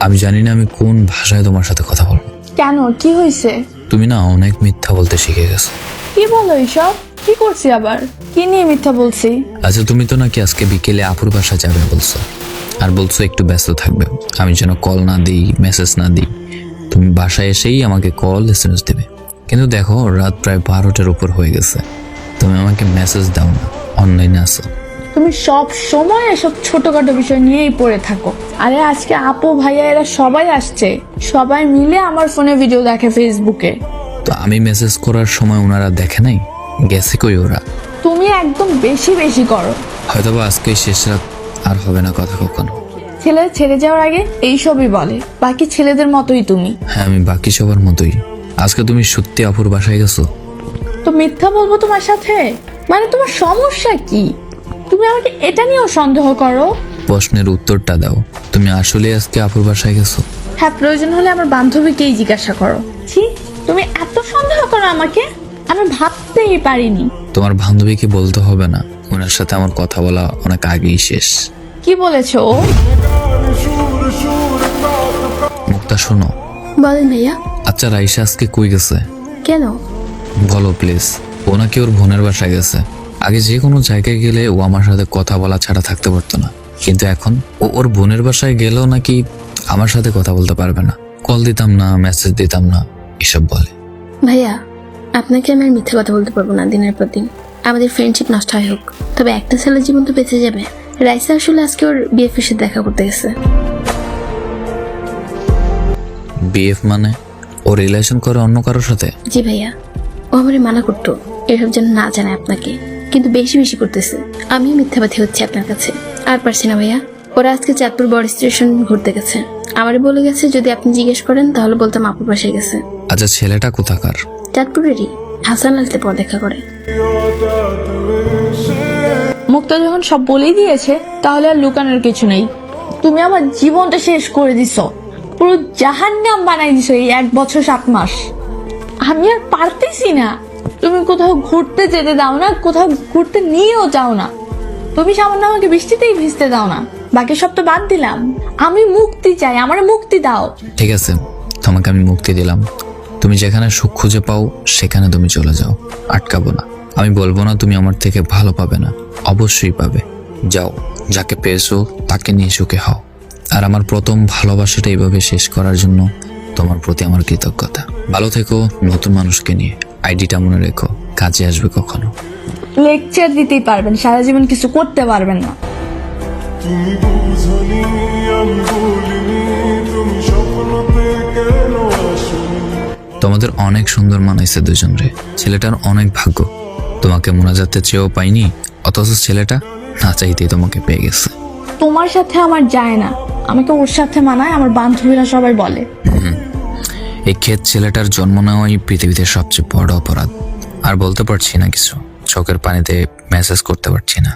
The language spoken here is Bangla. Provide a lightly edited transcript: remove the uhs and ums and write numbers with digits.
আমি জানি না আমি কোন ভাষায় তোমার সাথে কথা বলবো। কেন, কি হয়েছে? তুমি না অনেক মিথ্যা বলতে শিখে গেছো। কি বলো এইসব? কি করছি আবার? কি নিয়ে মিথ্যা বলছি? আচ্ছা, তুমি তো নাকি আজকে বিকেলে আপুর বাসা যাবে বলছো, আর বলছো একটু ব্যস্ত থাকবে, আমি যেন কল না দিই, মেসেজ না দিই। তুমি বাসায় এসেই আমাকে কল এসএমএস দেবে, কিন্তু দেখো রাত প্রায় 12টার উপর হয়ে গেছে, তুমি আমাকে মেসেজ দাও না, অনলাইনে আসো। তুমি সব সময় এসব ছোটখাটো বিষয় নিয়েই পড়ে থাকো। আরে আজকে আপু ভাইয়া এরা সবাই আসছে, সবাই মিলে আমার ফোনে ভিডিও দেখে ফেসবুকে। তো আমি মেসেজ করার সময় ওনারা দেখে নাই? গেছে কই ওরা? তুমি একদম বেশি বেশি করো। হয়তোবা আজকেই শেষ রাত, আর হবে না কথা কখনো। ছেলে ছেড়ে যাওয়ার আগে এইসবই বলে, বাকি ছেলেদের মতোই তুমি। হ্যাঁ, আমি বাকি সবার মতোই। আজকে তুমি সত্যি আপুর বাসায় গেছো? তো মিথ্যা বলবো তোমার সাথে? মানে তোমার সমস্যা কি? তুমি আমাকে এটা নিয়েও সন্দেহ করো? প্রশ্নের উত্তরটা দাও, তুমি আসলে আজকে আপুর বাসায় গেছো? হ্যাঁ, প্রয়োজন হলে আমার বান্ধবীকেই জিজ্ঞাসা করো। ছি, তুমি এত সন্দেহ করো আমাকে, আমি ভাবতেই পারিনি। তোমার বান্ধবীকে বলতে হবে না, ওনার সাথে আমার কথা বলা অনেক আগেই শেষ। কি বলেছো ও? মুক্তা শোনো। বলেন ভাইয়া। আচ্ছা, রাইসা আজকে কই গেছে? কেন? বলো প্লিজ। ও নাকি ওর বোনের বাসায় গেছে। আগে যে কোনো জায়গায় গেলে ও আমার সাথে কথা বলা ছাড়া থাকতে পারতো না, কিন্তু এখন ও ওর বোনের বাসায় গেলেও নাকি আমার সাথে কথা বলতে পারবে না। কল দিতাম না, মেসেজ দিতাম না, এসব বলে। ভাইয়া, আপনাকে আমি আর মিথ্যে কথা বলতে পারবো না দিনের পর দিন। আমাদের ফ্রেন্ডশিপ নষ্ট হয় হোক, তবে একটা ছেলের জীবন তো বেঁচে যাবে। রাইসা আসলে আজকে ওর বিএফের সাথে দেখা করতে গেছে। বিএফ মানে ও রিলেশন করে অন্য কারোর সাথে? জি ভাইয়া, ও আমারে মানা করতো এসব যেন না জানায় আপনাকে, কিন্তু বেশি বেশি করতেছে। আমিও মিথ্যাবাদী হচ্ছি আপনার কাছে, আর পারছি না ভাইয়া। ওরা আজকে চাঁদপুর বড় স্টেশন ঘুরতে গেছে, আমারে বলে গেছে যদি আপনি জিজ্ঞেস করেন তাহলে বলতাম আপুর বাসায় গেছে। আচ্ছা, ছেলেটা কোথাকার? চাঁদপুরেরই, হাসান আলতে পর দেখা করে। মুক্তা যখন সব বলেই দিয়েছে, তাহলে আর লুকানোর কিছু নেই। তুমি আমার জীবনটা শেষ করে দিছো, পুরো জাহান্নাম বানাই দিছো এই 1 বছর 7 মাস। আমি আর পারতেছি না। তুমি কোথাও ঘুরতে যেতে দাও না, কোথাও ঘুরতে নিয়েও যাও না। তুমি সামান্য আমাকে বৃষ্টিতেই ভিজতে দাও না, বাকি সব তো বাদ দিলাম। আমি মুক্তি চাই, আমার মুক্তি দাও। ঠিক আছে, তোমাকে আমি মুক্তি দিলাম। তুমি যেখানে সুখ খুঁজে পাও সেখানে তুমি চলে যাও, আটকাবো না। আমি বলবো না তুমি আমার থেকে ভালো পাবে না, অবশ্যই পাবে। যাও, যাকে পেয়েছো তাকে নিয়ে সুখে হও। আর আমার প্রথম ভালোবাসাটা এইভাবে শেষ করার জন্য তোমার প্রতি আমার কৃতজ্ঞতা। ভালো থেকো নতুন মানুষকে নিয়ে। আইডিটা মনে রেখো, কাজে আসবে কখনো। লেকচার দিতেই পারবেন, সারা জীবন কিছু করতে পারবেন না। তুমি বুঝনি, আমি বলিনি, তুমি স্বপ্নতে কেন আসনি? তোমাদের অনেক সুন্দর মানাইছে দুজনরে। ছেলেটার অনেক ভাগ্য, তোমাকে মোনাজাতে চেয়েও পাইনি, অথচ ছেলেটা না চাইতেই তোমাকে পেয়ে গেছে। তোমার সাথে আমার যায় না, আমাকে ওর সাথে মানায়, আমার বান্ধবীরা সবাই বলে। এই ক্ষেত ছেলেটার জন্ম নেওয়াই পৃথিবীতে সবচেয়ে বড় অপরাধ। আর বলতে পারছি না কিছু, চোখের পানিতে মেসেজ করতে পারছি না।